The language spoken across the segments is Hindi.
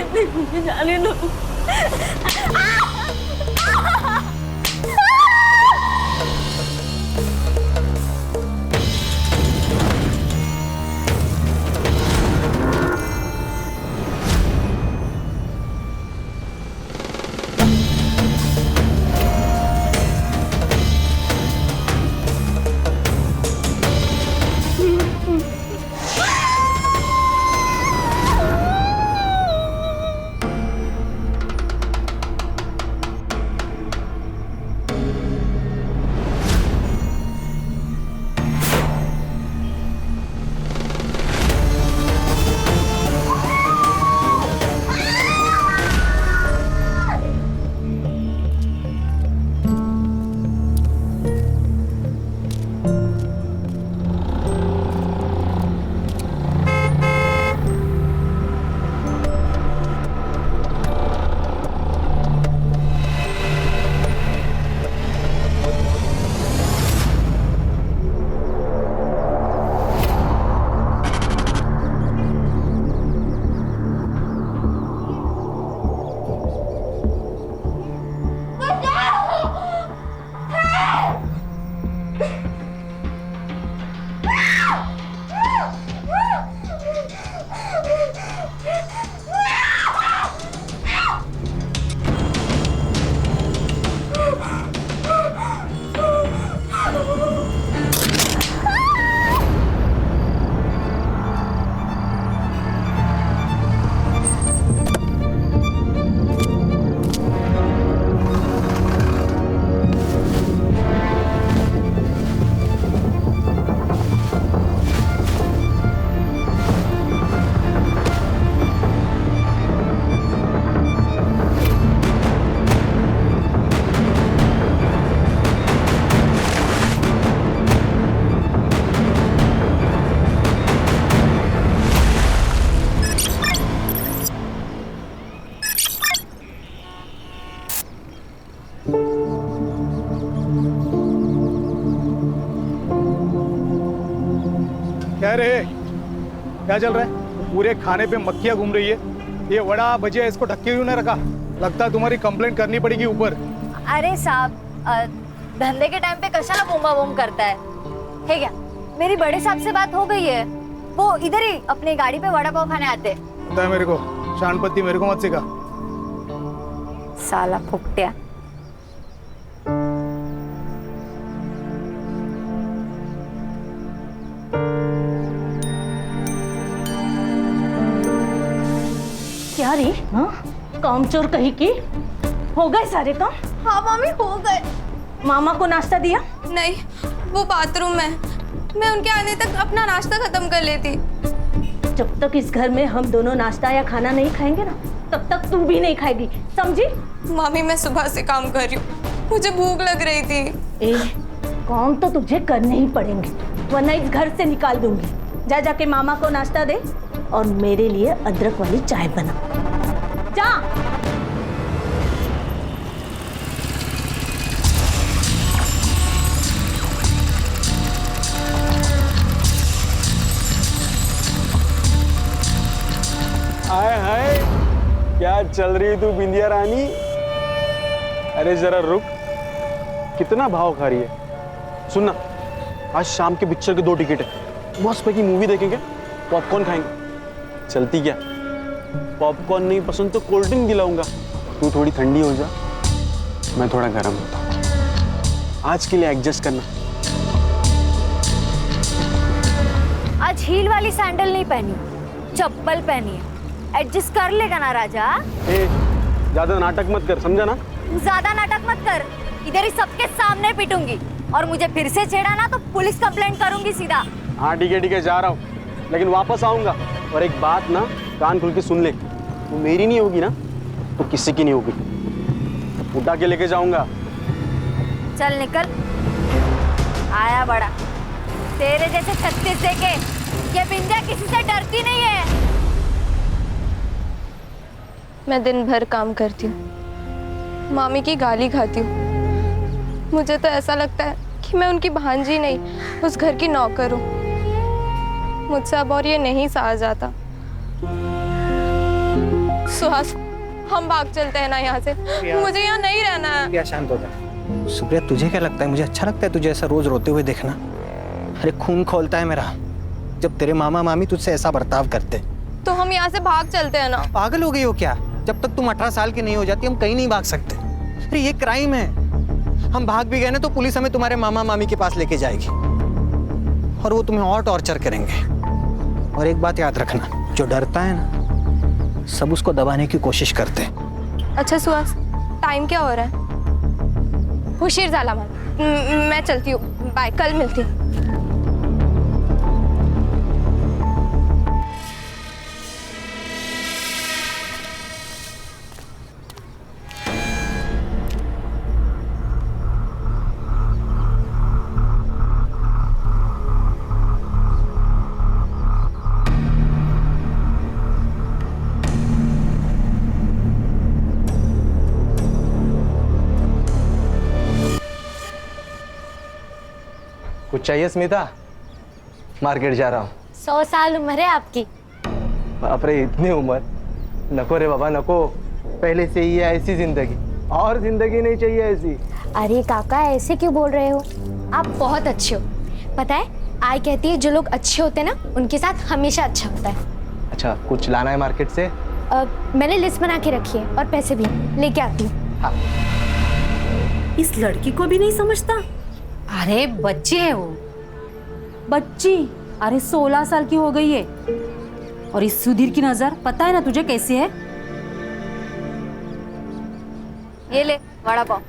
मुझे जाने दो। क्या रे, क्या चल रहा है? पूरे खाने पे मक्खियां घूम रही है। ये वड़ा भजिया इसको ढक्के क्यों नहीं रखा? लगता है तुम्हारी कंप्लेंट करनी पड़ेगी ऊपर। अरे साहब, धंधे के टाइम पे कशाला बूमा बूम करता है क्या? मेरी बड़े साहब से बात हो गई है, वो इधर ही अपनी गाड़ी पे वड़ा पाव खाने आते। पता है मेरे को, शानपत्ती मेरे को मत सिखा। साला फुकटिया। क्या रे? हाँ, कामचोर कहीं की। हो गए सारे काम? हाँ मम्मी, हो गए। मामा को नाश्ता दिया? नहीं, वो बाथरूम में। मैं उनके आने तक अपना नाश्ता खत्म कर लेती। जब तक इस घर में हम दोनों नाश्ता या खाना नहीं खाएंगे ना, तब तक तू भी नहीं खाएगी, समझी? मम्मी, मैं सुबह से काम कर रही हूँ, मुझे भूख लग रही थी। ए, काम तो तुझे करने ही पड़ेंगे, वरना इस घर से निकाल दूंगी। जा जाके मामा को नाश्ता दे और मेरे लिए अदरक वाली चाय बना। जा। हाय हाय, क्या चल रही तू बिंदिया रानी? अरे जरा रुक, कितना भाव खा रही है? सुनना, आज शाम के पिक्चर के 2 टिकट है, मस्त पैकी मूवी देखेंगे, पॉपकॉर्न खाएंगे। चलती क्या? पॉपकॉर्न नहीं पसंद तो कोल्ड ड्रिंक दिलाऊंगा। तू थोड़ी ठंडी हो जा, मैं थोड़ा गर्म होता हूँ। आज के लिए एडजस्ट करना। आज हील वाली सैंडल नहीं पहनी, चप्पल पहनी है। एडजस्ट कर लेगा ना राजा? ए, ज्यादा नाटक मत कर, समझा ना? ज्यादा नाटक मत कर, इधर ही सबके सामने पिटूंगी, और मुझे फिर से छेड़ा ना तो पुलिस कंप्लेंट करूंगी सीधा। हाँ ठीक है, जा रहा हूँ, लेकिन वापस आऊंगा। और एक बात ना, कान खुल के सुन ले, वो मेरी नहीं होगी ना तो किसी की नहीं होगी। उठा के लेके जाऊंगा। चल निकल। आया बड़ा, तेरे जैसे 36 देके ये बिंदिया किसी से डरती नहीं है। मैं दिन भर काम करती हूँ, मामी की गाली खाती हूँ। मुझे तो ऐसा लगता है कि मैं उनकी भांजी नहीं, उस घर की नौकर हूँ। मुझसे अब और ये नहीं सहा जाता। सुहास, हम भाग चलते हैं ना यहाँ से। मुझे यहाँ नहीं रहना है। क्या शांत हो जा। सुप्रिया, तुझे क्या लगता है मुझे अच्छा लगता है तुझे ऐसा रोज रोते हुए देखना? अरे खून खोलता है मेरा जब तेरे मामा मामी तुझसे ऐसा बर्ताव करते। तो हम यहाँ से भाग चलते हैं ना। पागल हो गई हो क्या? जब तक तुम 18 साल की नहीं हो जाती हम कहीं नहीं भाग सकते। अरे ये क्राइम है। हम भाग भी गए ना तो पुलिस हमें तुम्हारे मामा मामी के पास लेके जाएगी और वो तुम्हें और टॉर्चर करेंगे। और एक बात याद रखना, जो डरता है ना सब उसको दबाने की कोशिश करते हैं। अच्छा सुहास, टाइम क्या हो रहा है? हुशीर झाला मला। मैं चलती हूँ, बाय, कल मिलती हूँ। कुछ चाहिए स्मिता? मार्केट जा रहा हूँ। 100 साल उम्र है आपकी। बाप रे, इतनी उम्र? नको रे बाबा नको। पहले से ही है ऐसी जिंदगी, और जिंदगी नहीं चाहिए ऐसी। अरे काका, ऐसे क्यों बोल रहे हो? आप बहुत अच्छे हो। पता है, आई कहती है जो लोग अच्छे होते हैं ना उनके साथ हमेशा अच्छा होता है। अच्छा, कुछ लाना है मार्केट से? मैंने लिस्ट बना के रखी है और पैसे भी लेके आती हूँ। हाँ। इस लड़की को भी नहीं समझता। अरे बच्चे है वो। बच्ची? अरे 16 साल की हो गई है। और इस सुधीर की नजर पता है ना तुझे कैसी है? ये ले वड़ा पाव।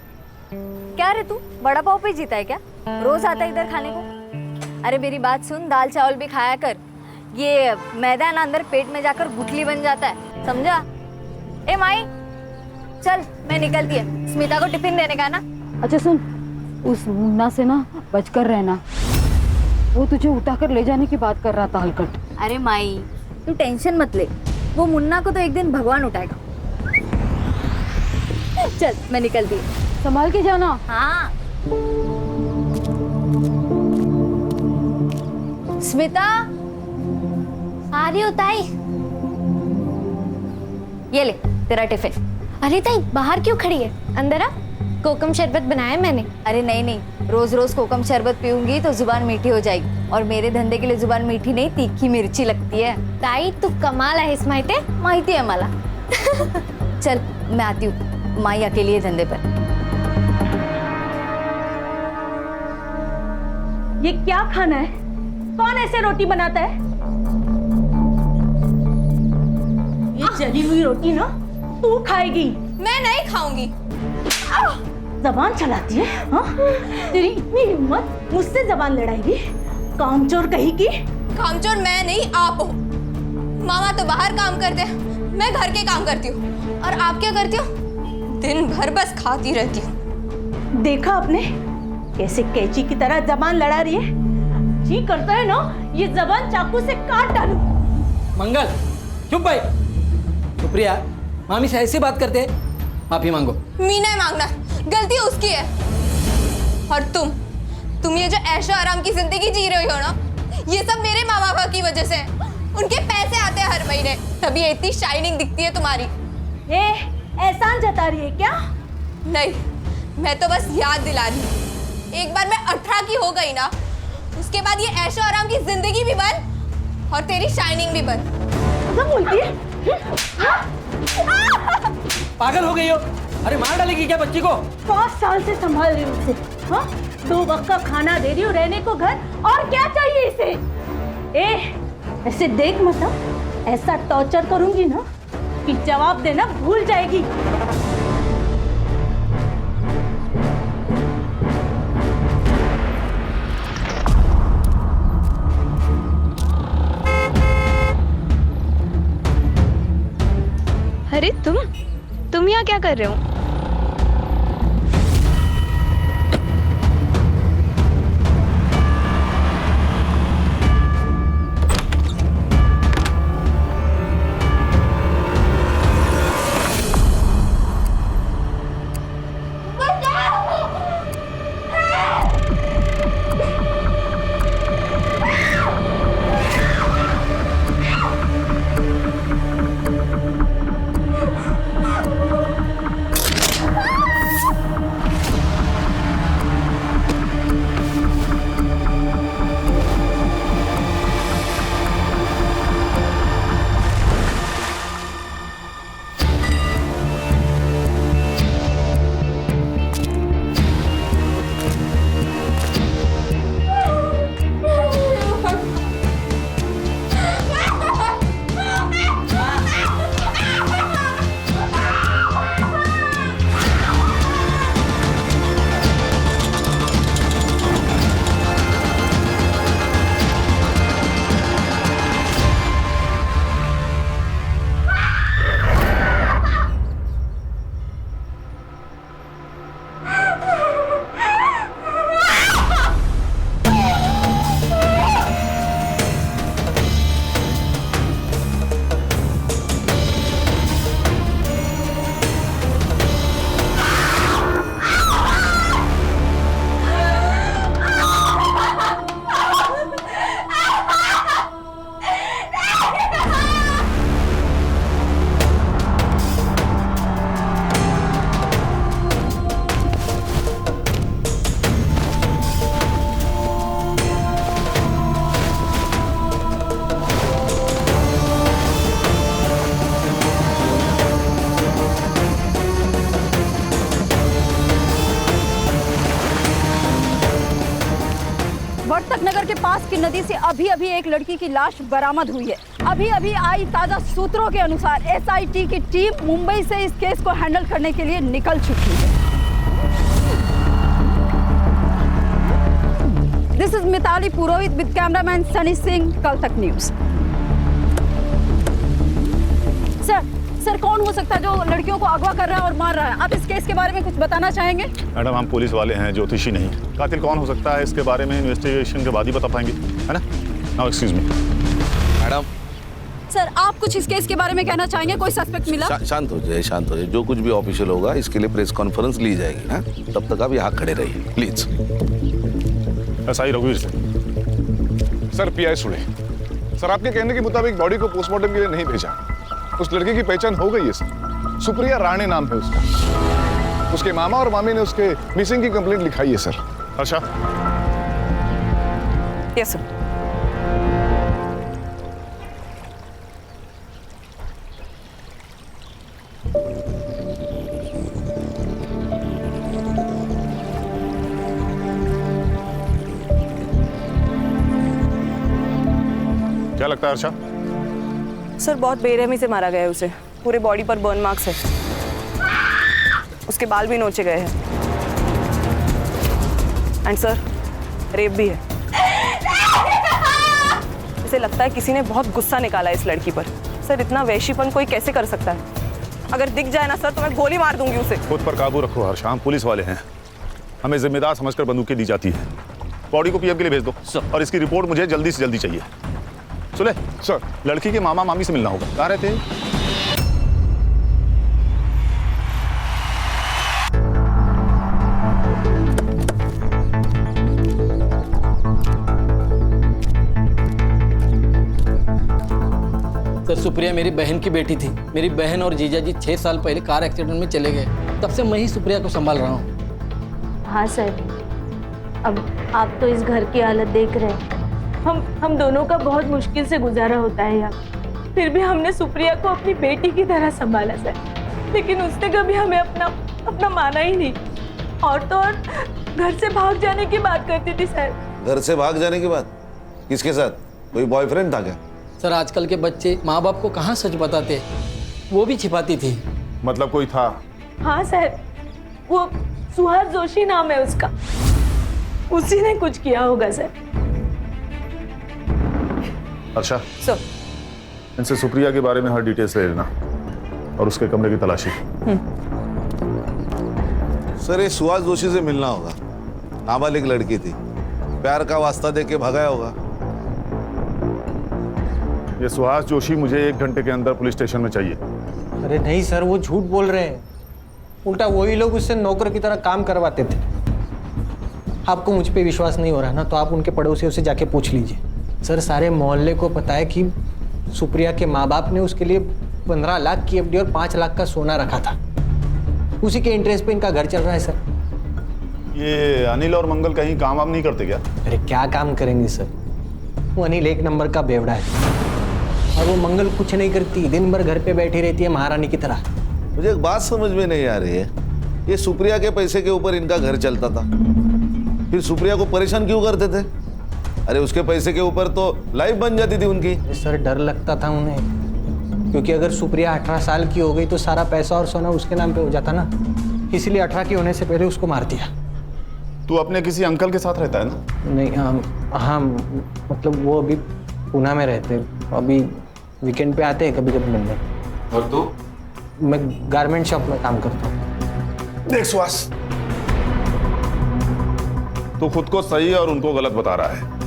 क्या रे तू वड़ा पाव पे जीता है क्या? रोज आता है इधर खाने को? अरे मेरी बात सुन, दाल चावल भी खाया कर। ये मैदा ना अंदर पेट में जाकर गुठली बन जाता है, समझा? ए माई, चल मैं निकलती है, स्मिता को टिफिन देने का ना। अच्छा सुन, उस मुन्ना से ना बचकर रहना। वो तुझे उठाकर ले जाने की बात कर रहा था हलकट। अरे माई, तू टेंशन मत ले, वो मुन्ना को तो एक दिन भगवान उठाएगा। चल मैं निकलती हूँ। संभाल के जाना। हाँ। स्मिता, आ रही हो ताई? ये ले तेरा टिफिन। अरे ताई, बाहर क्यों खड़ी है? अंदर आ, कोकम शरबत बनाया मैंने। अरे नहीं नहीं, रोज रोज कोकम शरबत पीऊंगी तो जुबान मीठी हो जाएगी, और मेरे धंधे के लिए जुबान मीठी नहीं तीखी मिर्ची लगती है। ताई तू कमाल आहेस माहिती है मला। चल मैं आती हूँ, माई अकेली है धंधे पर। ये क्या खाना है? कौन ऐसे रोटी बनाता है? ये जली हुई रोटी ना तू खाएगी। मैं नहीं खाऊंगी। जबान चलाती है हाँ? तेरी इतनी हिम्मत, मुझसे जबान लड़ाएगी? कामचोर कहीं की। कामचोर मैं नहीं, आप हो। मामा तो बाहर काम करते हैं, मैं घर के काम करती हूँ। और आप क्या करती हो? दिन भर बस खाती रहती हूँ। देखा आपने कैसे कैची की तरह जबान लड़ा रही है? जी करता है ना ये जबान चाकू से काट डालूं। मंगल चुप भाई। सुप्रिया, मामी से ऐसी बात करते हैं? माफी मांगो। मीना है मांगना, गलती उसकी है। और तुम ये जो ऐशो आराम की जिंदगी जी रही हो ना, ये सब मेरे माँ बाबा की वजह से। उनके पैसे आते हैं हर महीने, तभी ये इतनी शाइनिंग दिखती है तुम्हारी। एहसान जता रही है क्या? नहीं, मैं तो बस याद दिला रही हूँ। एक बार मैं 18 की हो गई ना, उसके बाद ये ऐशो आराम की जिंदगी भी बंद और तेरी शाइनिंग भी बंद। क्या बोलती है? पागल हो गई हो? अरे मार डालेगी क्या बच्ची को? 5 साल से संभाल रही हूँ उसे। हाँ? 2 वक्त का खाना दे रही हूँ, रहने को घर, और क्या चाहिए इसे? ऐसे देख मतलब ऐसा टॉर्चर करूंगी ना कि जवाब देना भूल जाएगी। अरे तुम यहाँ क्या कर रहे हो? तिलकनगर के पास की नदी से अभी अभी एक लड़की की लाश बरामद हुई है। अभी अभी आई ताजा सूत्रों के अनुसार एसआईटी की टीम मुंबई से इस केस को हैंडल करने के लिए निकल चुकी है। This is Mitali Purohit with cameraman Sunny Singh, कल तक न्यूज। सर, कौन हो सकता है जो लड़कियों को अगवा कर रहा है और मार रहा है? आप इस केस के बारे में कुछ बताना चाहेंगे? मैडम, हम पुलिस वाले हैं, ज्योतिषी नहीं। कातिल कौन हो सकता है इसके बारे में इन्वेस्टिगेशन के बाद ही बता पाएंगे, है ना? Now excuse me madam. Sir, आप कुछ इस केस के बारे में कहना चाहेंगे? कोई सस्पेक्ट मिला? शांत हो जाए, शांत हो जाए। जो कुछ भी ऑफिशियल होगा इसके लिए प्रेस कॉन्फ्रेंस ली जाएगी ना, तब तक आप यहाँ खड़े रहिए प्लीज। ऐसा ही रघुवीर सिंह। सर, पीआई सुने। सर, आपके कहने के मुताबिक बॉडी को पोस्टमार्टम के लिए नहीं भेजा। उस लड़की की पहचान हो गई है सर। सुप्रिया राणे नाम है उसका। उसके मामा और मामी ने उसके मिसिंग की कंप्लेंट लिखाई है सर। अच्छा, यस सर। क्या लगता है अर्षा? सर, बहुत बेरहमी से मारा गया है उसे। पूरे बॉडी पर बर्न मार्क्स है। उसके बाल भी नोचे गए हैं। एंड सर, रेप भी है। इसे लगता है किसी ने बहुत गुस्सा निकाला इस लड़की पर। सर, इतना वैशीपन कोई कैसे कर सकता है? अगर दिख जाए ना सर तो मैं गोली मार दूंगी उसे। खुद पर काबू रखो हर्षा, हम पुलिस वाले हैं। हमें जिम्मेदार समझकर बंदूकें दी जाती है। बॉडी को पीएम के लिए भेज दो और इसकी रिपोर्ट मुझे जल्दी से जल्दी चाहिए। सुने सर, लड़की के मामा मामी से मिलना होगा। कहाँ रहते हैं? सर, सुप्रिया मेरी बहन की बेटी थी। मेरी बहन और जीजा जी 6 साल पहले कार एक्सीडेंट में चले गए। तब से मैं ही सुप्रिया को संभाल रहा हूँ। हाँ सर, अब आप तो इस घर की हालत देख रहे हैं। हम दोनों का बहुत मुश्किल से गुजारा होता है यहाँ। फिर भी हमने सुप्रिया को अपनी बेटी की तरह संभाला सर। लेकिन उसने कभी हमें अपना माना ही नहीं। और तो और घर से भाग जाने की बात करती थी सर। घर से भाग जाने की बात? किसके साथ? कोई बॉयफ्रेंड था क्या? सर, आजकल के बच्चे माँ बाप को कहाँ सच बताते, वो भी छिपाती थी। मतलब कोई था? हाँ सर, वो सुहास जोशी नाम है उसका। उसी ने कुछ किया होगा सर। अर्षा, सर, इनसे सुप्रिया के बारे में हर डिटेल्स ले लेना और उसके कमरे की तलाशी। सर, ये सुहास जोशी से मिलना होगा। नाबालिग लड़की थी, प्यार का वास्ता देके भगाया होगा। ये सुहास जोशी मुझे 1 घंटे के अंदर पुलिस स्टेशन में चाहिए। अरे नहीं सर, वो झूठ बोल रहे हैं। उल्टा वही लोग उससे नौकर की तरह काम करवाते थे। आपको मुझ पे विश्वास नहीं हो रहा ना, तो आप उनके पड़ोसियों से जाके पूछ लीजिए। सर, सारे मोहल्ले को पता है कि सुप्रिया के माँ बाप ने उसके लिए 15 लाख की एफडी और 5 लाख का सोना रखा था। उसी के इंटरेस्ट पे इनका घर चल रहा है सर। ये अनिल और मंगल कहीं काम वाम नहीं करते क्या? अरे क्या काम करेंगे सर, वो अनिल 1 नंबर का बेवड़ा है और वो मंगल कुछ नहीं करती, दिन भर घर पे बैठी रहती है महारानी की तरह। मुझे एक बात समझ में नहीं आ रही है, ये सुप्रिया के पैसे के ऊपर इनका घर चलता था, फिर सुप्रिया को परेशान क्यों करते थे? अरे उसके पैसे के ऊपर तो लाइफ बन जाती थी उनकी। सर, डर लगता था उन्हें, क्योंकि अगर सुप्रिया 18 साल की हो गई तो सारा पैसा और सोना उसके नाम पे हो जाता ना, इसलिए 18 की होने से पहले उसको मार दिया। तू अपने किसी अंकल के साथ रहता है ना? नहीं, हाँ, मतलब वो अभी पूना में रहते, अभी वीकेंड पे आते हैं कभी कभी मिलने। और तू? मैं गारमेंट शॉप में काम करता हूँ। देख सुहास, तू खुद को सही और उनको गलत बता रहा है।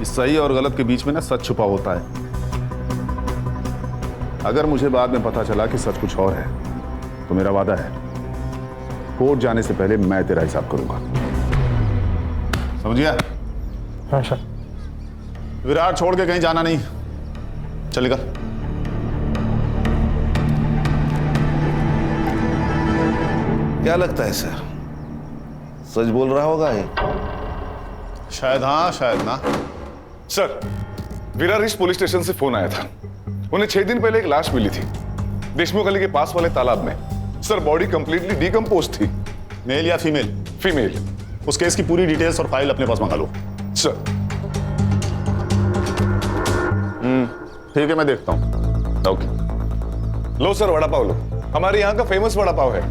इस सही और गलत के बीच में ना सच छुपा होता है। अगर मुझे बाद में पता चला कि सच कुछ और है तो मेरा वादा है, कोर्ट जाने से पहले मैं तेरा हिसाब करूंगा। समझ गया? हाँ सर। विराट छोड़ के कहीं जाना नहीं, चलेगा? क्या लगता है सर, सच बोल रहा होगा ये? शायद हाँ, शायद ना। Sir, Virar east police station से फोन आया था। उन्हें 6 दिन पहले एक लाश मिली थी देशमुख गली के पास वाले तालाब में। सर, बॉडी कंप्लीटली डिकम्पोज थी। मेल या फीमेल? फीमेल। उस केस की पूरी डिटेल्स और फाइल अपने पास मंगा लो। सर ठीक है, मैं देखता हूँ। ओके, लो सर वड़ा पाव लो, हमारे यहाँ का फेमस वड़ा पाव है।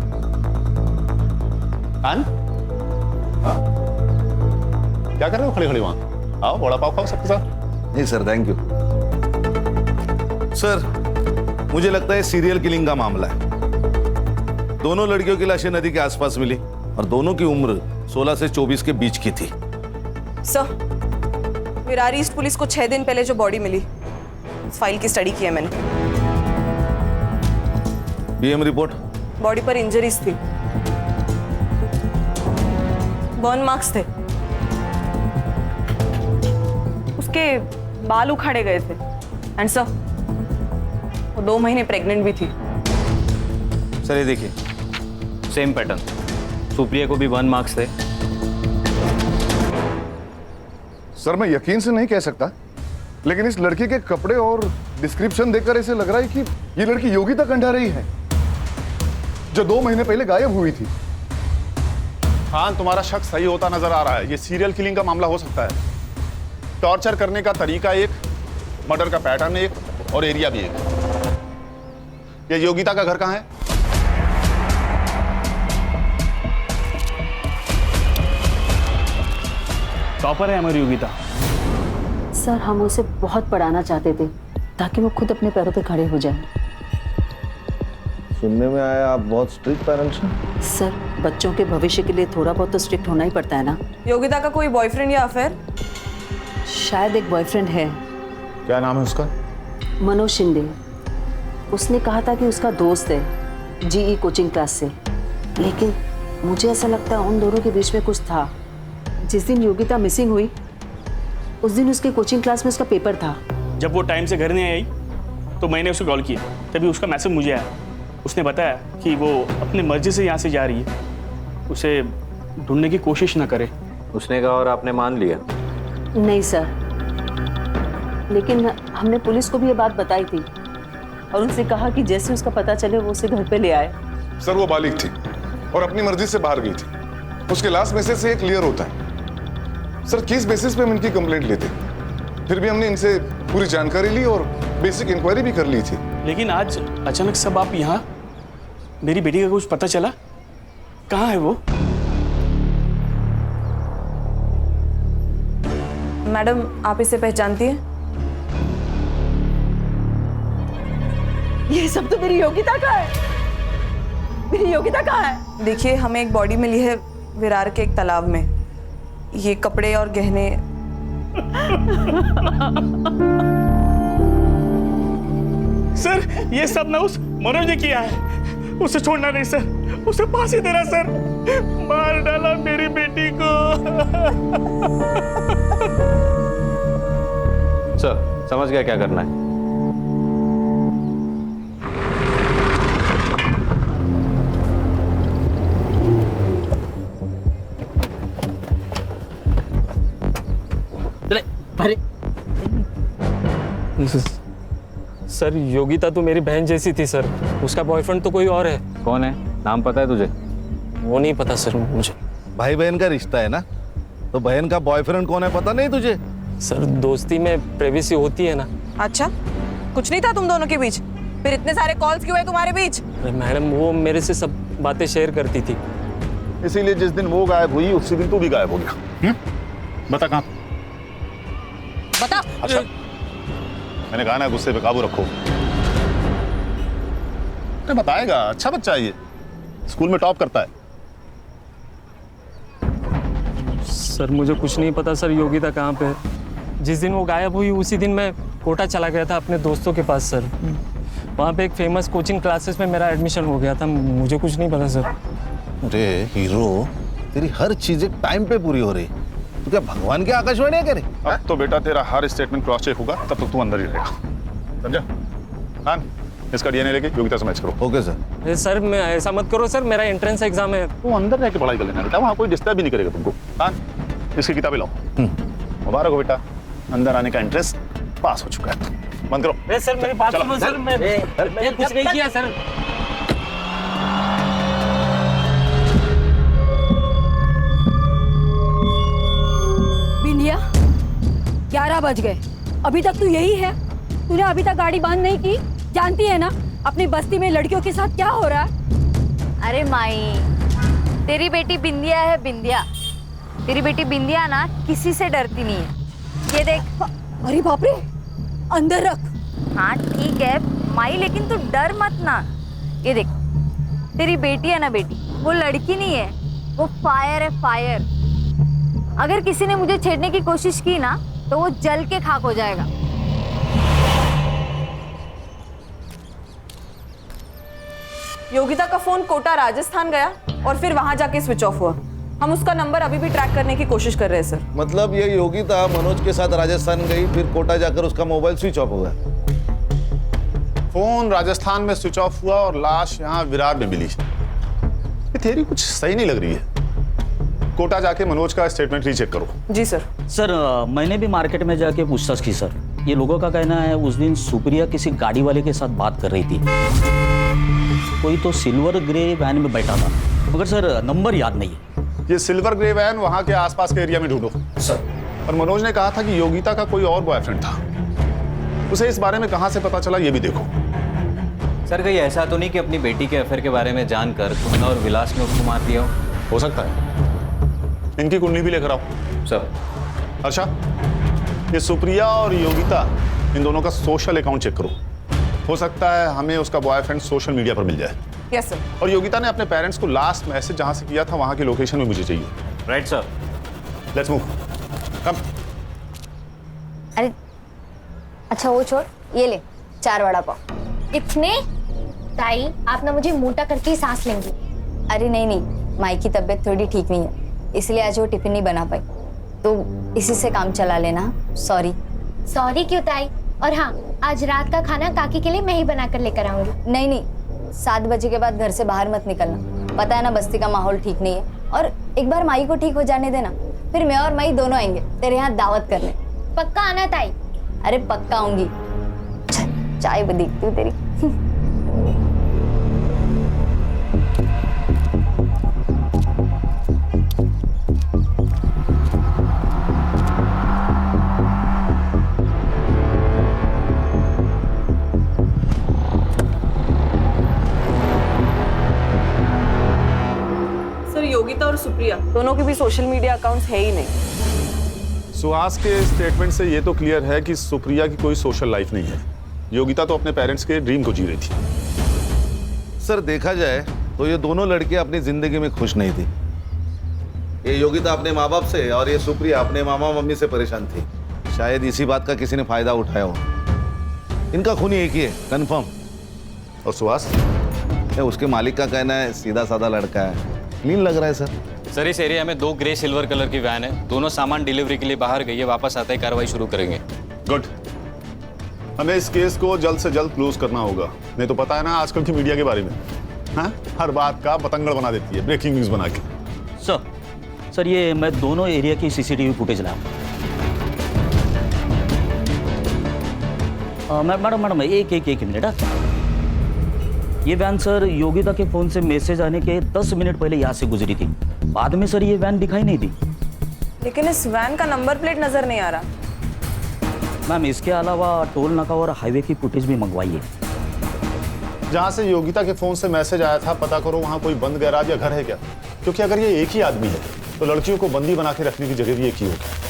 आन? हाँ? क्या कर रहे हो खड़ी खड़ी वहां? आओ वड़ा पाव खाओ सबके साथ। नहीं सर, थैंक यू। सर, मुझे लगता है सीरियल किलिंग का मामला है। दोनों लड़कियों की लाशें नदी के आसपास मिली और दोनों की उम्र 16 से 24 के बीच की थी। सर, विरार ईस्ट पुलिस को 6 दिन पहले जो बॉडी मिली, उस फाइल की स्टडी की है मैंने। PM report? बॉडी पर इंजरीज थी, बर्न मार्क्स थे, उसके बाल उखाड़े गए थे, एंड सर वो 2 महीने प्रेग्नेंट भी थी। सर ये देखिए, सेम पैटर्न, सुप्रिया को भी 1 मार्क्स थे। सर मैं यकीन से नहीं कह सकता, लेकिन इस लड़की के कपड़े और डिस्क्रिप्शन देखकर ऐसे लग रहा है कि ये लड़की योगिता कंडारी है, जो 2 महीने पहले गायब हुई थी। खान, तुम्हारा शक सही होता नजर आ रहा है। ये सीरियल किलिंग का मामला हो सकता है। टॉर्चर करने का तरीका एक, मर्डर का पैटर्न एक और एरिया भी एक। ये योगिता का घर कहाँ है? टॉपर है हमारी योगिता। सर, हम उसे बहुत पढ़ाना चाहते थे ताकि वो खुद अपने पैरों पे खड़े हो जाए। सुनने में आया आप बहुत स्ट्रिक्ट पेरेंट्स हैं। सर, बच्चों के भविष्य के लिए थोड़ा बहुत तो स्ट्रिक्ट होना ही पड़ता है ना। योगिता का कोई बॉयफ्रेंड या अफेयर? शायद एक बॉयफ्रेंड है। क्या नाम है उसका? मनोज शिंदे। उसने कहा था कि उसका दोस्त है जीई कोचिंग क्लास से, लेकिन मुझे ऐसा लगता है उन दोनों के बीच में कुछ था। जिस दिन योगिता मिसिंग हुई उस दिन उसके कोचिंग क्लास में उसका पेपर था। जब वो टाइम से घर नहीं आई तो मैंने उसे कॉल किया, तभी उसका मैसेज मुझे आया। उसने बताया कि वो अपनी मर्जी से यहाँ से जा रही है, उसे ढूंढने की कोशिश ना करे। उसने कहा और आपने मान लिया? नहीं सर, लेकिन हमने पुलिस को भी ये बात बताई थी और उनसे कहा कि जैसे उसका पता चले वो उसे घर पे ले आए। सर वो बालिग थी और अपनी मर्जी से बाहर गई थी। उसके लास्ट मैसेज से ये क्लियर होता है। सर किस बेसिस पे हम इनकी कंप्लेंट लेते, फिर भी हमने इनसे पूरी जानकारी ली और बेसिक इंक्वायरी भी कर ली थी। लेकिन आज अचानक सब आप यहाँ, मेरी बेटी का कुछ पता चला? कहाँ है वो? मैडम, आप इसे पहचानती हैं? ये सब तो मेरी योगिता का है। मेरी योगिता कहाँ है? देखिए, हमें एक बॉडी मिली है विरार के एक तालाब में। ये कपड़े और गहने सर, ये सब ना उस मनोज ने किया है। उसे छोड़ना नहीं सर, उसे फांसी देना सर। मार डाला मेरी बेटी को। सर, समझ गया क्या करना है। अरे सर, योगिता तो मेरी बहन जैसी थी सर। उसका बॉयफ्रेंड तो कोई और है। कौन है? नाम पता है तुझे? वो नहीं पता सर मुझे। भाई बहन का रिश्ता है ना, तो बहन का बॉयफ्रेंड कौन है पता नहीं तुझे? सर, दोस्ती में प्राइवेसी होती है ना। अच्छा, कुछ नहीं था तुम दोनों के बीच? फिर इतने सारे कॉल्स क्यों है तुम्हारे बीच? मैडम, वो मेरे से सब बातें शेयर करती थी। इसीलिए जिस दिन वो गायब हुई उसी दिन तू भी गायब हो गया। बता कहाँ? बता। अच्छा, मैंने कहा ना गुस्से पे काबू रखो। तो बताएगा, अच्छा बच्चा है ये, स्कूल में टॉप करता है। सर, मुझे कुछ नहीं पता सर योगिता कहाँ पे है। जिस दिन वो गायब हुई उसी दिन मैं कोटा चला गया था अपने दोस्तों के पास सर। वहाँ पे एक फेमस कोचिंग क्लासेस में मेरा एडमिशन हो गया था। मुझे कुछ नहीं पता सर। अरे हीरो, तेरी हर चीज एक टाइम पे पूरी हो रही। तू क्या भगवान की आकाशवाणी है? करे अब तो बेटा तेरा हर स्टेटमेंट क्रॉस चेक होगा, तब तक तू अंदर ही रहेगा, समझा? खान, इसका डीएनए लेके योगिता से मैच करो। Okay sir. सर, मैं ऐसा मत करो सर, मेरा एंट्रेंस एग्जाम है। तू अंदर रह के पढ़ाई कर लेना बेटा, वहाँ कोई डिस्टर्ब भी नहीं करेगा तुमको। खान, इसकी किताबें लाओ। मुबारक हो बेटा, अंदर आने का इंटरेस्ट पास हो चुका है। बंद करो। सर, मेरी बात सुनो सर। मैंने कुछ नहीं किया सर। बज गए, अभी तक तू यही है? तूने अभी तक गाड़ी बंद नहीं की? जानती है ना अपनी बस्ती में लड़कियों के साथ क्या हो रहा है? अरे माई, तेरी बेटी बिंदिया है, बिंदिया। तेरी बेटी बिंदिया ना किसी से डरती नहीं है। ये देख। अरे बाप रे, अंदर रख। हाँ ठीक है माई, लेकिन तू डर मत ना। ये देख, तेरी बेटी है ना बेटी, वो लड़की नहीं है, वो फायर है, फायर। अगर किसी ने मुझे छेड़ने की कोशिश की ना तो वो जल के खाक हो जाएगा। योगिता का फोन कोटा राजस्थान गया और फिर वहां जाके स्विच ऑफ हुआ। हम उसका नंबर अभी भी ट्रैक करने की कोशिश कर रहे हैं सर। मतलब ये योगिता मनोज के साथ राजस्थान गई, फिर कोटा जाकर उसका मोबाइल स्विच ऑफ हो गया। फोन राजस्थान में स्विच ऑफ हुआ और लाश यहाँ विरार में मिली। ये थ्योरी कुछ सही नहीं लग रही है। कोटा जाके मनोज का स्टेटमेंट रीचेक करो। जी सर। सर मैंने भी मार्केट में जाके पूछताछ की सर। ये लोगों का कहना है उस दिन सुप्रिया किसी गाड़ी वाले के साथ बात कर रही थी। कोई तो सिल्वर ग्रे वैन में बैठा था, मगर सर नंबर याद नहीं है। ये सिल्वर ग्रे वैन वहां के आसपास के एरिया में ढूंढो सर। और मनोज ने कहा था कि योगिता का कोई और बॉयफ्रेंड था। उसे इस बारे में कहां से पता चला ये भी देखो। सर कहीं ऐसा तो नहीं कि अपनी बेटी के अफेयर के बारे में जानकर तुमने और विलास ने उसको मार दिया हो सकता है। इनकी कुंडली भी लेकर आओ सर। अच्छा, ये सुप्रिया और योगिता, इन दोनों का सोशल अकाउंट चेक करो। हो सकता है हमें उसका बॉयफ्रेंड सोशल मीडिया पर मिल जाए। Yes sir. और योगिता ने अपने पेरेंट्स को लास्ट मैसेज जहां से किया था वहां की लोकेशन भी मुझे चाहिए। Right sir. Let's move. Come. अरे अच्छा वो छोड़, ये ले 4 वड़ा पाव। इतने? ताई आप ना मुझे मोटा करके ही सांस लेंगी। अरे नहीं नहीं, माई की तबीयत थोड़ी ठीक नहीं है, इसलिए आज वो टिफिन नहीं बना पाई, तो इसी से काम चला लेना। सॉरी। सॉरी क्यों ताई? और हाँ, आज रात का खाना काकी के लिए मैं ही बना कर लेकर आऊंगी। नहीं नहीं, 7 बजे के बाद घर से बाहर मत निकलना। पता है ना बस्ती का माहौल ठीक नहीं है, और एक बार माई को ठीक हो जाने देना, फिर मैं और माई दोनों आएंगे तेरे यहाँ दावत करने। पक्का आना ताई? अरे पक्का आऊंगी। चाय भी दिखती हूँ तेरी। सर योगिता और सुप्रिया दोनों के भी सोशल मीडिया अकाउंट्स है ही नहीं। सुहास के स्टेटमेंट से ये तो क्लियर है कि सुप्रिया की कोई सोशल लाइफ नहीं है। योगिता तो अपने पेरेंट्स के ड्रीम को जी रही थी। सर देखा जाए तो ये दोनों लड़कियां अपनी जिंदगी में खुश नहीं थी। ये योगिता अपने माँ बाप से और ये सुप्रिया अपने मामा मम्मी से परेशान थी। शायद इसी बात का किसी ने फायदा उठाया हो। इनका खून एक ही है, कंफर्म। और सुहास? उसके मालिक का कहना है सीधा साधा लड़का है, क्लीन लग रहा है सर। सर इस एरिया में 2 ग्रे सिल्वर कलर की वैन है, दोनों सामान डिलीवरी के लिए बाहर गई है, वापस आते ही कार्रवाई शुरू करेंगे। गुड। हमें इस केस को जल्द से जल्द क्लोज करना होगा, नहीं तो पता है ना आजकल की मीडिया के बारे में, हाँ? हर बात का पतंगड़ बना देती है, ब्रेकिंग न्यूज बना के। सर ये मैं दोनों एरिया की सीसीटीवी फुटेज लाऊं। मैडम एक मिनट। ये वैन सर योगिता के फोन से मैसेज आने के 10 मिनट पहले यहाँ से गुजरी थी। बाद में सर ये वैन दिखाई नहीं दी। लेकिन इस वैन का नंबर प्लेट नजर नहीं आ रहा। मैम इसके अलावा टोल नाका और हाईवे की फुटेज भी मंगवाइए। जहाँ से योगिता के फोन से मैसेज आया था पता करो वहाँ कोई बंद गैराज या घर है क्या, क्योंकि अगर ये एक ही आदमी है तो लड़कियों को बंदी बना के रखने की जगह भी एक ही होगी।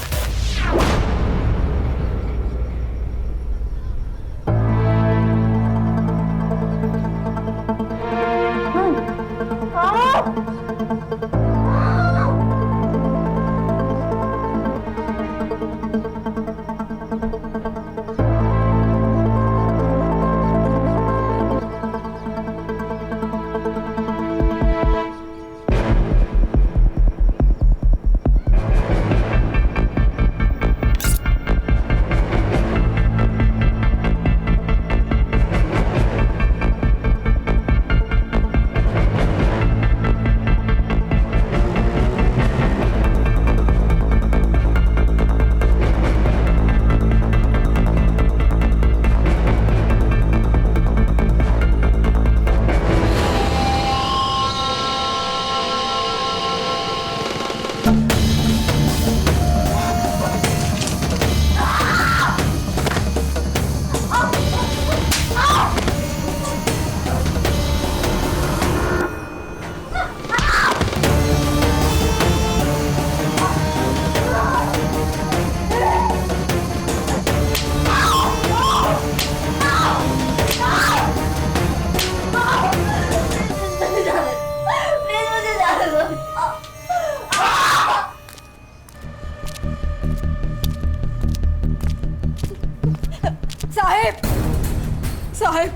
साहब साहब,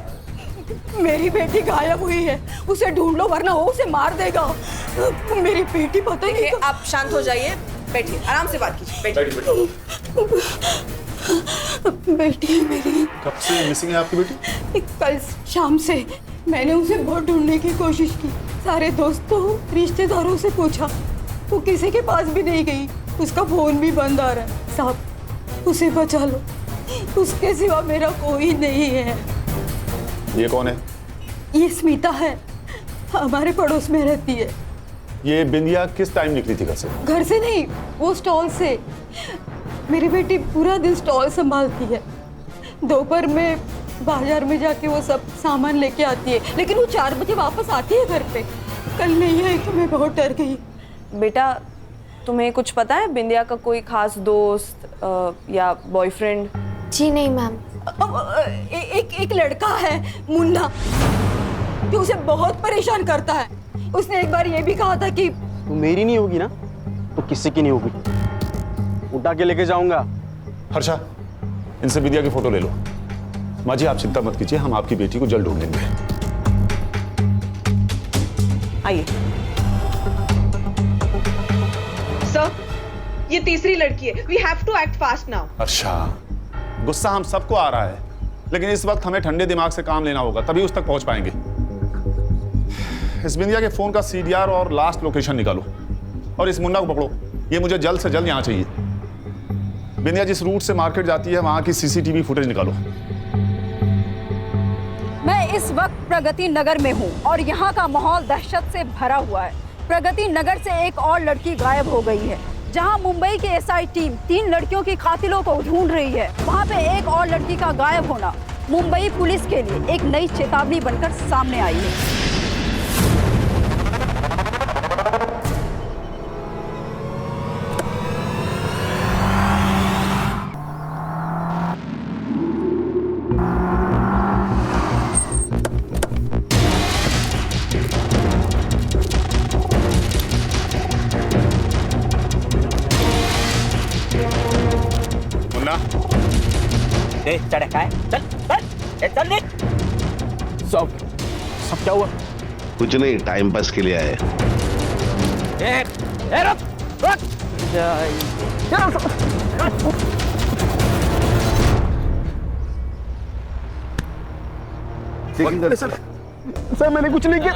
मेरी बेटी गायब हुई है, उसे ढूंढ लो वरना वो उसे मार देगा। मेरी बेटी पता नहीं। आप शांत हो जाइए, बैठिए, आराम से बात कीजिए, बैठिए। बेटी है मेरी। कब से मिसिंग है आपकी बेटी? कल शाम से मैंने उसे बहुत ढूंढने की कोशिश की, सारे दोस्तों रिश्तेदारों से पूछा, वो किसी के पास भी नहीं गई, उसका फोन भी बंद आ रहा है। साहब उसे बचा लो, उसके सिवा मेरा कोई नहीं है। ये कौन है? ये स्मिता है, हमारे पड़ोस में रहती है। ये बिंदिया किस टाइम निकली थी घर से? घर से नहीं, वो स्टॉल से। मेरी बेटी पूरा दिन स्टॉल संभालती है, दोपहर में बाजार में जाके वो सब सामान लेके आती है, लेकिन वो 4 बजे वापस आती है घर पे। कल नहीं आई तो मैं बहुत डर गई। बेटा तुम्हें कुछ पता है बिंदिया का कोई खास दोस्त या बॉयफ्रेंड? जी नहीं मैम। एक लड़का है मुन्ना, जो उसे बहुत परेशान करता है। उसने एक बार ये भी कहा था कि तू मेरी नहीं होगी ना तो किसी की नहीं होगी, उठा के लेके जाऊंगा। हर्षा, इनसे बिंदिया की फोटो ले लो। माँ जी आप चिंता मत कीजिए, हम आपकी बेटी को जल्द ढूंढ लेंगे। आइए सर, ये तीसरी लड़की है। We have to act fast now. Harsha, गुस्सा हम सबको आ रहा है, लेकिन इस वक्त हमें ठंडे दिमाग से काम लेना होगा, तभी उस तक पहुंच पाएंगे। इस बिंदिया के फोन का CDR और लास्ट लोकेशन निकालो और इस मुन्ना को पकड़ो। ये मुझे जल्द से जल्द यहाँ चाहिए। बिंदिया जिस रूट से मार्केट जाती है वहां की CCTV फुटेज निकालो। मैं इस वक्त प्रगति नगर में हूँ और यहाँ का माहौल दहशत से भरा हुआ है। प्रगति नगर से एक और लड़की गायब हो गई है, जहाँ मुंबई की SI टीम 3 लड़कियों की कातिलों को ढूंढ रही है। वहाँ पे एक और लड़की का गायब होना मुंबई पुलिस के लिए एक नई चेतावनी बनकर सामने आई है। चल चल सब क्या हुआ? कुछ नहीं, टाइम पास के लिए आए। सर मैंने कुछ नहीं किया।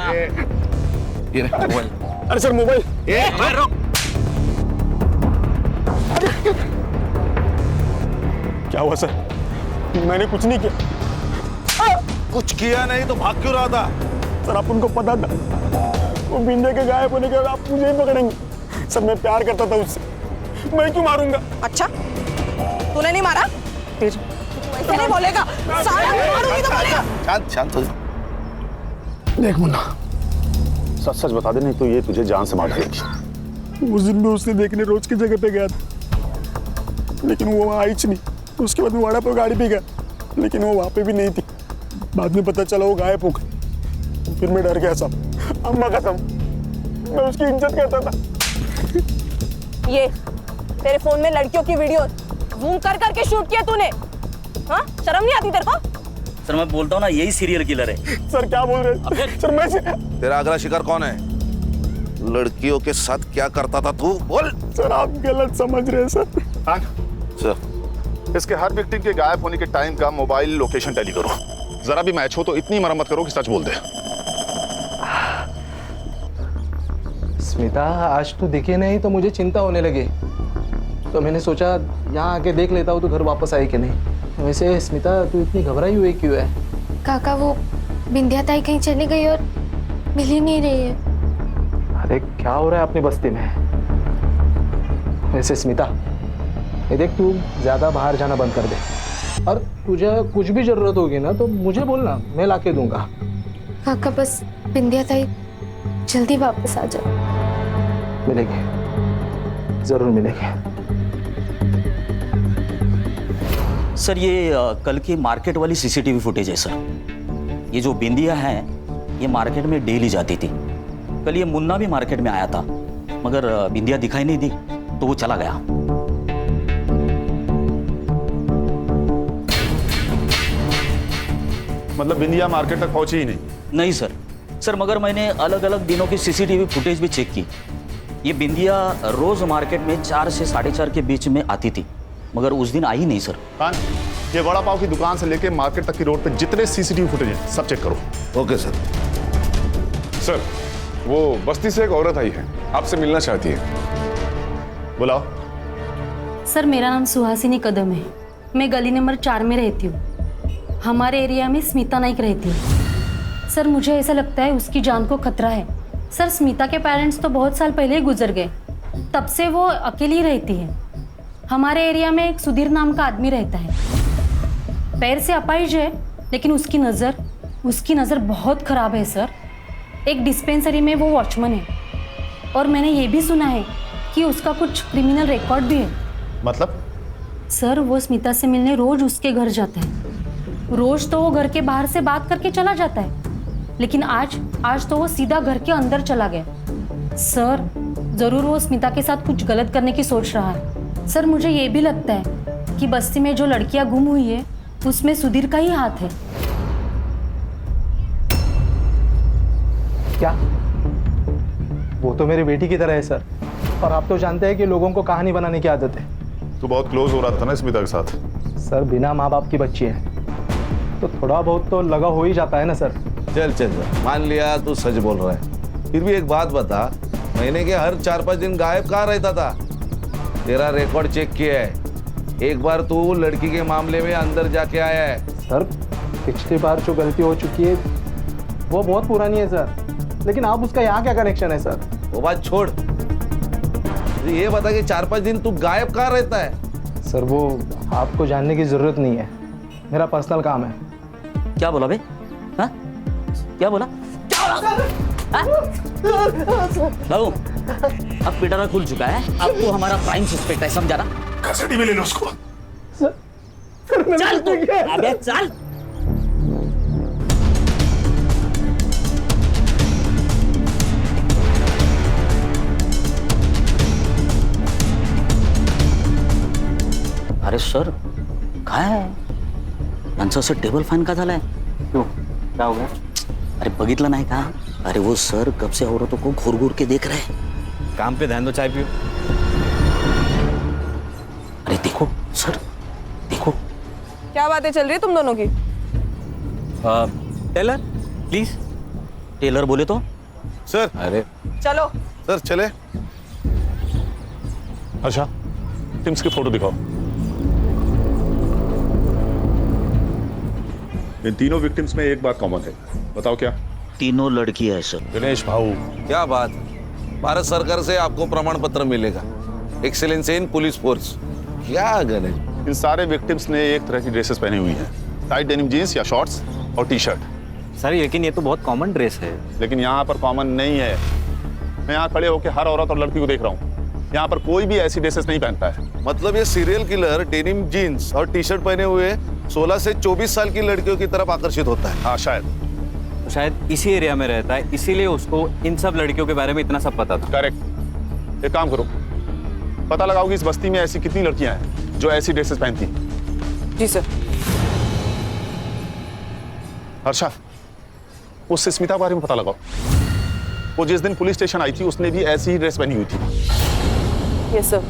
ये मोबाइल। अरे सर मोबाइल। क्या हुआ सर? मैंने कुछ नहीं किया। कुछ किया नहीं तो भाग क्यों रहा था? सर आप उनको पता था वो बिंदिया के गायब होने के बाद आप मुझे ही पकड़ेंगे। सर मैं प्यार करता था उससे, मैं क्यों मारूंगा? अच्छा तूने नहीं मारा? ऐसे नहीं बोलेगा, साला मारूंगी तो बोलेगा। शांत शांत हो। देख मुन्ना, सच सच बता दे, नहीं तो ये तुझे जान से मार डालेगी। उस दिन भी उसने देखने रोज की जगह पे गया था, लेकिन वो वहाँ आई नहीं। उसके बाद मैं वाड़ा पर गाड़ी पे गया, लेकिन वो वहाँ पे भी नहीं थी। बाद में पता चला वो गायब हो गई। फिर मैं डर गया साहब, अम्मा कसम, मैं उसकी इज्जत करता था। ये तेरे फोन में लड़कियों की वीडियो जूम कर करके शूट किया तूने? हाँ शर्म नहीं आती तेरे को? सर मैं बोलता हूँ ना, यही सीरियल किलर है। सर क्या बोल रहे हैं? सर मैं तेरा अगला शिकार कौन है? लड़कियों के साथ क्या करता था तू? बोल। सर आप गलत समझ रहे हैं सर। सर इसके हर विक्टिम के गायब होने के टाइम का मोबाइल लोकेशन टैली करो। जरा भी मैच हो तो इतनी मरम्मत करो कि सच बोल दे। स्मिता आज तू दिखे नहीं तो मुझे चिंता होने लगी, तो मैंने सोचा यहाँ आके देख लेता हूँ तो घर वापस आई कि नहीं। वैसे स्मिता तू इतनी घबराई हुई क्यों है? काका वो बिंदिया ताई कहीं चली गई और मिल ही नहीं रही है। अरे क्या हो रहा है अपनी बस्ती में? वैसे स्मिता ये देख, तू ज्यादा बाहर जाना बंद कर दे, और तुझे कुछ भी जरूरत होगी ना तो मुझे बोलना, मैं लाके दूंगा। काका बस बिंदिया ताई जल्दी वापस आ जाओ। मिलेंगे, जरूर मिलेंगे। सर ये कल की मार्केट वाली CCTV फुटेज है सर। ये जो बिंदिया है ये मार्केट में डेली जाती थी। कल ये मुन्ना भी मार्केट में आया था, मगर बिंदिया दिखाई नहीं दी तो वो चला गया। मतलब बिंदिया मार्केट तक पहुंची ही नहीं? नहीं सर। सर मगर मैंने अलग अलग दिनों की सीसीटीवी फुटेज भी चेक की। ये बिंदिया रोज मार्केट में 4 से 4:30 के बीच में आती थी, मगर उस दिन आई नहीं सर। खान, ये वड़ा पाव की दुकान से लेके मार्केट तक की रोड पे जितने सीसीटीवी फुटेज हैं सब चेक करो। Okay sir. सर वो बस्ती से एक औरत आई है, आपसे मिलना चाहती है। बुलाओ। सर मेरा नाम सुहासिनी कदम है, मैं गली नंबर 4 में रहती हूँ। हमारे एरिया में स्मिता नाइक रहती है। सर मुझे ऐसा लगता है उसकी जान को खतरा है। सर स्मिता के पेरेंट्स तो बहुत साल पहले ही गुजर गए, तब से वो अकेली रहती है। हमारे एरिया में एक सुधीर नाम का आदमी रहता है, पैर से अपाहिज है, लेकिन उसकी नज़र बहुत ख़राब है सर। एक डिस्पेंसरी में वो वॉचमैन है, और मैंने ये भी सुना है कि उसका कुछ क्रिमिनल रिकॉर्ड भी है। मतलब? सर वो स्मिता से मिलने रोज उसके घर जाता है। रोज तो वो घर के बाहर से बात करके चला जाता है, लेकिन आज तो वो सीधा घर के अंदर चला गया। सर ज़रूर वो स्मिता के साथ कुछ गलत करने की सोच रहा है। सर मुझे ये भी लगता है कि बस्ती में जो लड़कियां गुम हुई है उसमें सुधीर का ही हाथ है। क्या? वो तो मेरी बेटी की तरह है सर, और आप तो जानते हैं कि लोगों को कहानी बनाने की आदत है। तू बहुत क्लोज हो रहा था ना स्मिता के साथ? सर बिना माँ बाप की बच्ची है तो थोड़ा बहुत तो लगा हो ही जाता है ना सर। चल मान लिया तू सच बोल रहा है, फिर भी एक बात बता, महीने के हर 4-5 दिन गायब कहाँ रहता था? तेरा रिकॉर्ड चेक किया है, एक बार तू लड़की के मामले में अंदर जाके आया है। सर पिछली बार जो गलती हो चुकी है वो बहुत पुरानी है सर, लेकिन आप उसका यहाँ क्या कनेक्शन है सर? वो बात छोड़, ये बता कि 4-5 दिन तू गायब कहाँ रहता है? सर वो आपको जानने की जरूरत नहीं है, मेरा पर्सनल काम है। क्या बोला बे? हाँ? क्या बोला? बाबू अब पिटारा खुल चुका है, अब तो हमारा प्राइम सस्पेक्ट है, समझा ना? कस्टडी में ले लो उसको। चल तू, अबे चल। अरे सर काय आहे यांचं असं टेबल फॅन का झालाय? क्यों क्या हो गया? अरे बघितलं नाही का? अरे वो सर कब से औरतों को घूर घूर के देख रहे हैं। काम पे ध्यान दो, चाय पियो। अरे देखो सर, देखो। क्या बातें चल रही है तुम दोनों की? Taylor please. टेलर बोले तो? सर। अरे चलो सर चले। अच्छा टिम्स की फोटो दिखाओ। इन तीनों विक्टिम्स में एक बात कॉमन है, बताओ क्या? तीनों लड़की है सर। गणेश भाऊ, क्या बात, भारत सरकार से आपको प्रमाण पत्र मिलेगा, एक्सीलेंस इन पुलिस फोर्स। क्या गणेश, इन सारे विक्टिम्स ने एक तरह की ड्रेसेस पहनी हुई हैं, टाइट डेनिम जीन्स या शॉर्ट्स और टी शर्ट। सर लेकिन ये तो बहुत कॉमन ड्रेस है। लेकिन यहाँ पर कॉमन नहीं है। मैं यहाँ खड़े होकर हर औरत और लड़की को देख रहा हूँ, यहाँ पर कोई भी ऐसी ड्रेसेस नहीं पहनता है। मतलब ये सीरियल किलर डेनिम जीन्स और टी शर्ट पहने हुए 16 से 24 साल की लड़कियों की तरफ आकर्षित होता है। हाँ शायद। तो शायद इसी एरिया में रहता है, इसीलिए उसको इन सब लड़कियों के बारे में इतना सब पता था। करेक्ट। एक काम करो, पता लगाओ कि इस बस्ती में ऐसी कितनी लड़कियां हैं जो ऐसी ड्रेसेस पहनती हैं। जी सर। हर्षा, उससे स्मिता के बारे में पता लगाओ। वो जिस दिन पुलिस स्टेशन आई थी उसने भी ऐसी ही ड्रेस पहनी हुई थी। Yes sir,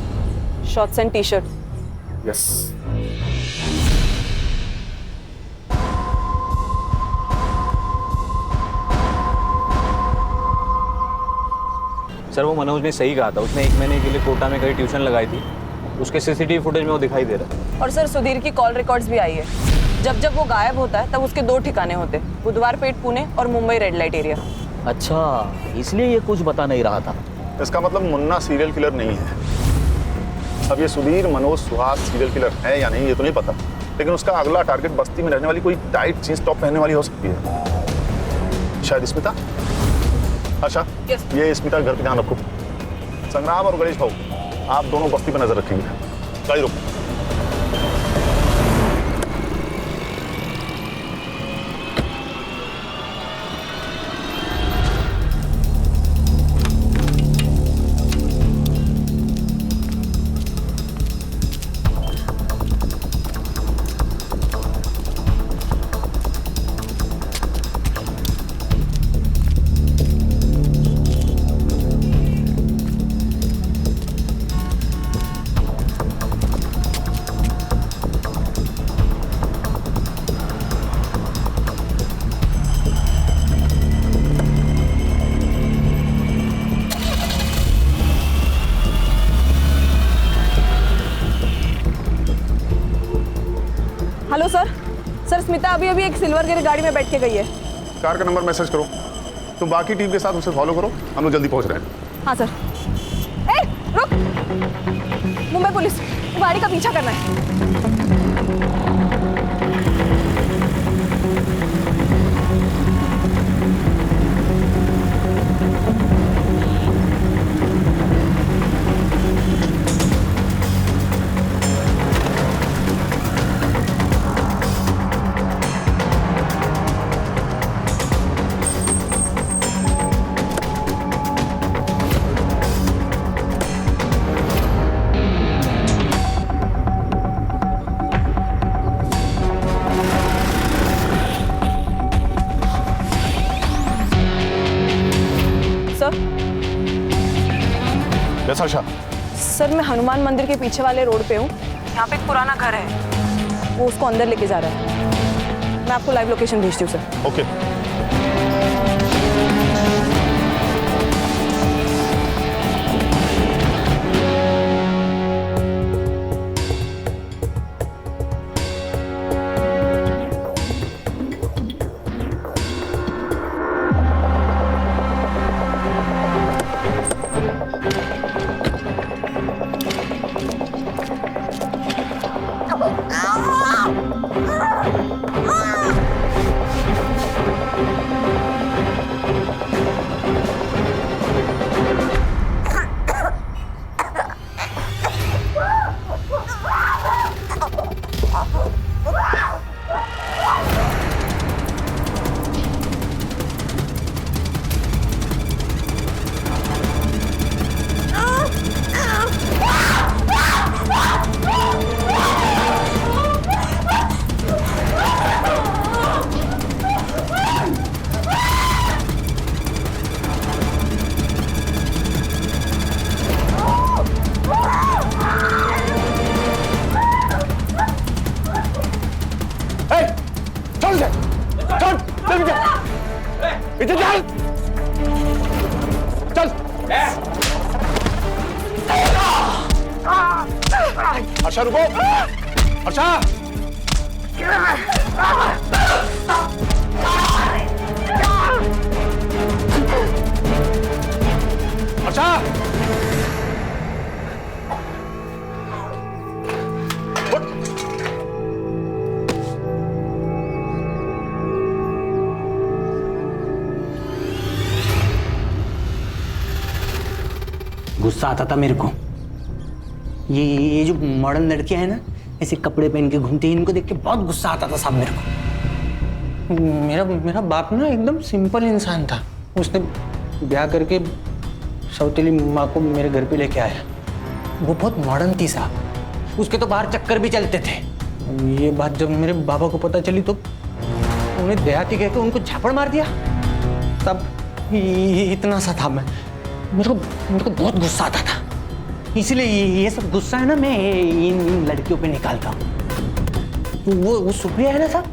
shorts and T shirt. Yes. Sir वो मनोज ने सही कहा था, उसने 1 महीने के लिए कोटा में कहीं ट्यूशन लगाई थी, उसके सीसीटीवी फुटेज में वो दिखाई दे रहा है। और सर सुधीर की कॉल रिकॉर्ड्स भी आई है। जब वो गायब होता है तब उसके 2 ठिकाने होते हैं, बुधवार पेट पुणे और मुंबई रेड लाइट एरिया। अच्छा इसलिए ये कुछ बता नहीं रहा था। इसका मतलब मुन्ना सीरियल किलर नहीं है। अब ये सुधीर मनोज सुहास सीरियल किलर है या नहीं ये तो नहीं पता, लेकिन उसका अगला टारगेट बस्ती में रहने वाली कोई टाइट जींस टॉप पहनने वाली हो सकती है। शायद स्मिता। अच्छा ये स्मिता के घर पे ध्यान रखो। संग्राम और गणेश भाऊ, आप दोनों बस्ती पर नजर रखेंगे। गाड़ी रोको। स्मिता अभी अभी एक सिल्वर ग्रे गाड़ी में बैठ के गई है। कार का नंबर मैसेज करो, तुम बाकी टीम के साथ उसे फॉलो करो, हम लोग जल्दी पहुंच रहे हैं। हाँ सर। ए रुक, मुंबई पुलिस, गाड़ी का पीछा करना है। यस आशा। सर मैं हनुमान मंदिर के पीछे वाले रोड पे हूँ। यहाँ पे एक पुराना घर है, वो उसको अंदर लेके जा रहा है। मैं आपको लाइव लोकेशन भेजती हूँ सर। ओके। हर्षा रुको, हर्षा। हर्षा। गुस्सा आता था मेरे को। ये जो मॉडर्न लड़कियां हैं ना, ऐसे कपड़े पहन के घूमती हैं, इनको देख के बहुत गुस्सा आता था साहब मेरे को। मेरा बाप ना एकदम सिंपल इंसान था। उसने ब्याह करके सौतेली माँ को मेरे घर पे लेके आया। वो बहुत मॉडर्न थी साहब, उसके तो बाहर चक्कर भी चलते थे। ये बात जब मेरे बाबा को पता चली तो उन्हें देहाती कहकर उनको झापड़ मार दिया। तब इतना सा था मैं, मेरे को बहुत गुस्सा आता था। इसलिए ये सब गुस्सा है ना मैं इन लड़कियों पे निकालता हूँ। वो सुप्रिया है ना साहब,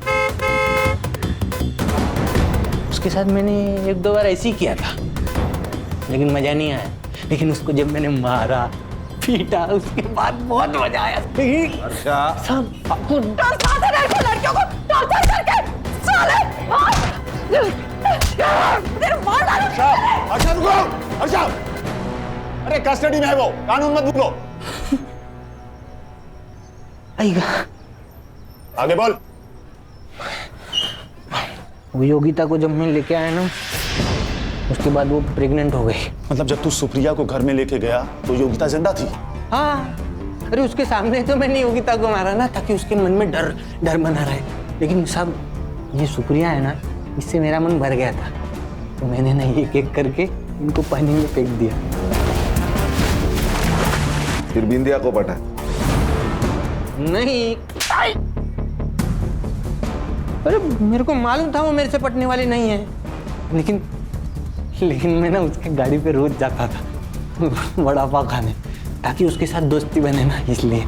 उसके साथ मैंने एक दो बार ऐसे ही किया था, लेकिन मजा नहीं आया। लेकिन उसको जब मैंने मारा पीटा, उसके बाद बहुत मजा आया। अच्छा सब लड़कियों को टॉर्चर करके साले अच्छा रुको, अच्छा। अरे कस्टडी में है वो, कानून मत भूलो। आएगा। आगे बोल। वो योगिता को जब मैं लेके आया ना, उसके बाद वो प्रेग्नेंट हो गई। मतलब जब तू सुप्रिया को घर में लेके गया तो योगिता जिंदा थी? हाँ, अरे उसके सामने तो मैंने योगिता को मारा ना, ताकि उसके मन में डर बना रहे। लेकिन साहब ये सुप्रिया है ना, इससे मेरा मन भर गया था, तो मैंने ना एक एक करके इनको पानी में फेंक दिया। फिर बिंदिया को पटा? नहीं, अरे मेरे को मालूम था वो मेरे से पटने वाली नहीं है, लेकिन मैं ना उसकी गाड़ी पे रोज जाता था वड़ा पाव खाने, ताकि उसके साथ दोस्ती बने ना, इसलिए।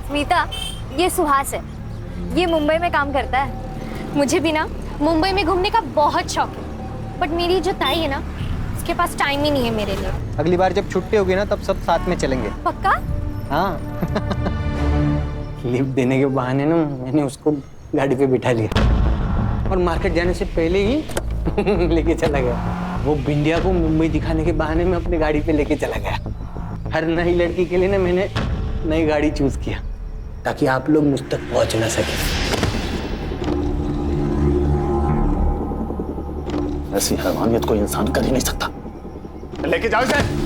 स्मिता, ये सुहास है, ये मुंबई में काम करता है। मुझे भी ना मुंबई में घूमने का बहुत शौक है, बट मेरी जो ताई है ना, उसके पास टाइम ही नहीं है मेरे लिए। अगली बार जब छुट्टी होगी ना, तब सब साथ में चलेंगे। पक्का? हाँ। लिफ्ट देने के बहाने ना मैंने उसको गाड़ी पे बिठा लिया और मार्केट जाने से पहले ही लेके चला गया। वो बिंदिया को मुंबई दिखाने के बहाने में अपनी गाड़ी पे लेके चला गया। हर नई लड़की के लिए ना मैंने नई गाड़ी चूज किया ताकि आप लोग मुझ तक पहुंच ना सके। ऐसी हैवानियत कोई इंसान कर ही नहीं सकता। लेके जाओ इसे।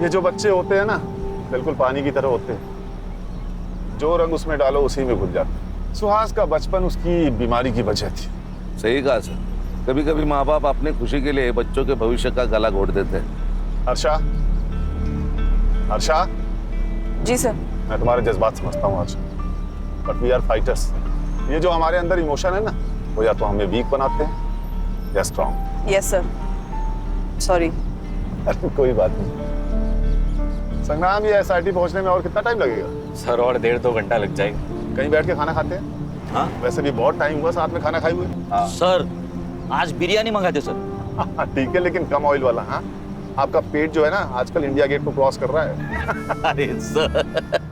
ये जो बच्चे होते हैं ना बिल्कुल पानी की तरह होते हैं, जो रंग उसमें डालो उसी में घुल जाते। सुहास का बचपन उसकी बीमारी की वजह थी। सही कहा सर, कभी कभी माँ बाप अपने खुशी के लिए बच्चों के भविष्य का गला घोट देते हैं। हर्षा, हर्षा। जी सर। मैं तुम्हारे जज्बात समझता हूँ Harsha, but we are fighters. ये जो हमारे अंदर इमोशन है ना, वो या तो हमें वीक बनाते हैं या स्ट्रॉन्ग। Yes sir, sorry. कोई बात नहीं। संग्राम, ये एसआईटी पहुंचने में और कितना टाइम लगेगा? सर और 1.5-2 घंटा लग जाएगा। कहीं बैठ के खाना खाते हैं? हाँ, वैसे भी बहुत टाइम हुआ साथ में खाना खाए हुए। सर आज बिरयानी मंगाते सर। ठीक है, लेकिन कम ऑयल वाला। हाँ, आपका पेट जो है ना आजकल इंडिया गेट को क्रॉस कर रहा है। अरे सर